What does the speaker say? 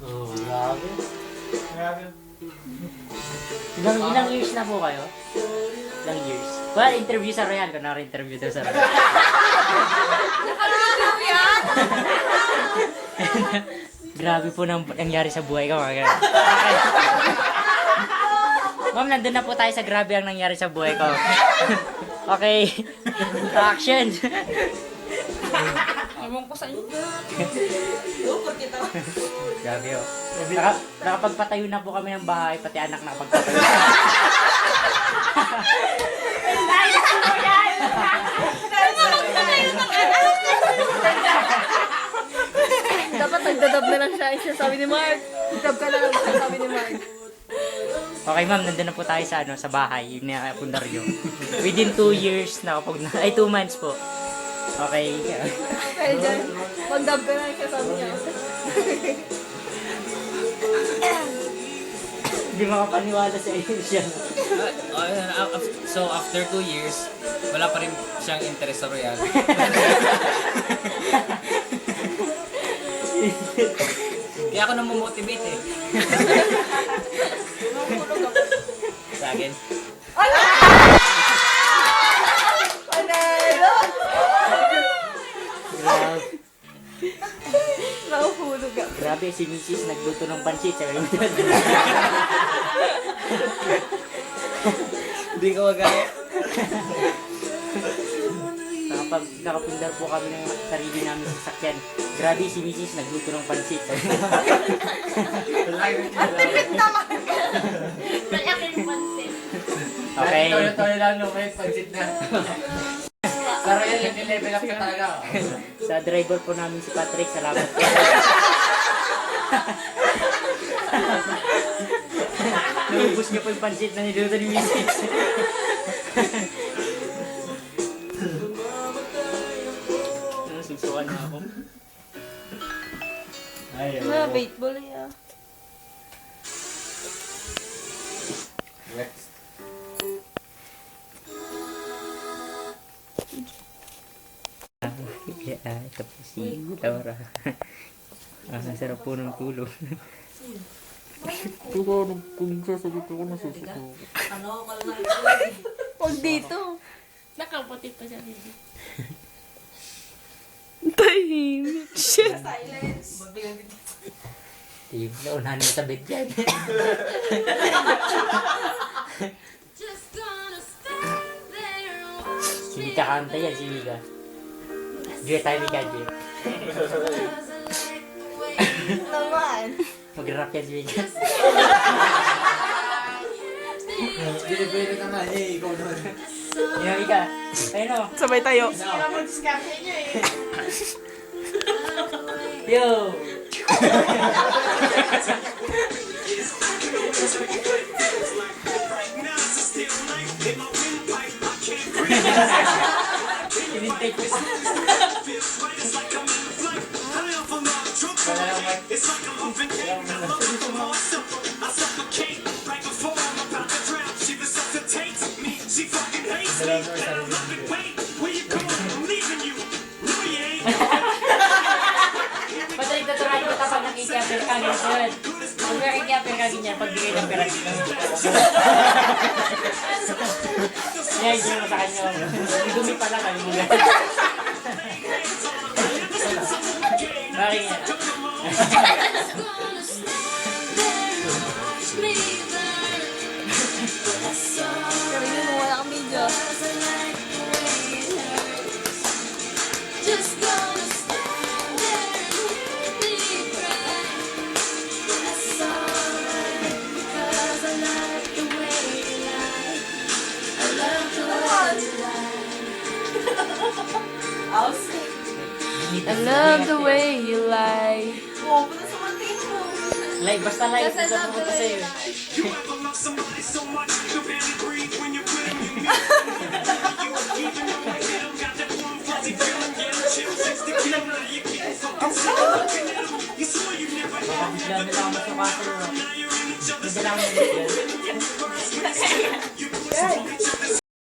Oh, grabe. Grabe. Ilang years na po kayo? Ilang years? Well, interview sa Royal. Kunwari interview daw sa Royal. Nakalimutan yan! Grabe po nang nangyari sa buhay ko. Mga ganun. Okay. Ma'am, nandun na po tayo sa grabe ang nangyari sa buhay ko. Okay. Action. Ewan ko sa inyo. Grabe oh. Nakapagpatayo na po kami ng bahay, pati anak nakapagpatayo. Dapat nagdadab na lang siya. Sabi ni Mark. Dab ka na lang siya, sabi ni Mark. Okay ma'am, nandun na po tayo sa sa bahay, yung nakapundaryo. Within 2 years, 2 months po. Okay. Kaya dyan, mag-dab ka na lang siya, sabi niya. Hindi makapaniwala sa iyo siya. So, after 2 years, wala pa rin siyang interest sa Royal. Kaya ako nang motivate eh. Sa akin. Panelo! Grabe, Nahuhulog ako. grabe si Mrs. nagluto ng pansit sa iyo. Hindi ko magaya. Nakapundar po kami ng sarili namin sa sakyan. Grabe si Mrs. nagluto ng pansit sa iyo. Okay. Toyo lang nung may pagsit na. Sa Royal, level up ka talaga. Sa driver po namin si Patrick, salamat po. Naubos niya po yung pansit na niluto ni Mrs. Susukan na ako. Mga baseball eh. Next. Ito po si Laura. Sarap po ng tulog. Ito kung sasagot ako nasusuko. Huwag dito. Nakaputi pa siya dito. Tahimik siya. Yung naunahan mo sa bed dyan. Si Mika kanta yan, si Mika. Diyo tayo Mika, Diyo. Naman. Mag-rap yan si Mika. Binibili ka nga eh, ikaw naman. Yan Mika. Ayun o. Sabay tayo. Yo! Tinintake ko. Wala lang mag... Patrick, naturahin ko kapag nakikiyapir ka ganyan. Pag nakikiyapir ka ganyan, pagbigay ng pera dito. Yan, yun mo sa kanya. Dumi pala kayo mo yan. Maring yan. Sabi niyo, wala kang video. I love the way you lie. Like, basta like, Kasi gusto ko love sa'yo. You ever love somebody so much you barely breathe when you're with them? You miss them. Even though they don't got that warm fuzzy feeling, get a chill, 60 kilo, now you're getting fucking sick of looking at them. You swore you never Baka had bigla nila ako masuka sa'yo. now you're in each other's Bigla lang ulit yan. first when you put each other's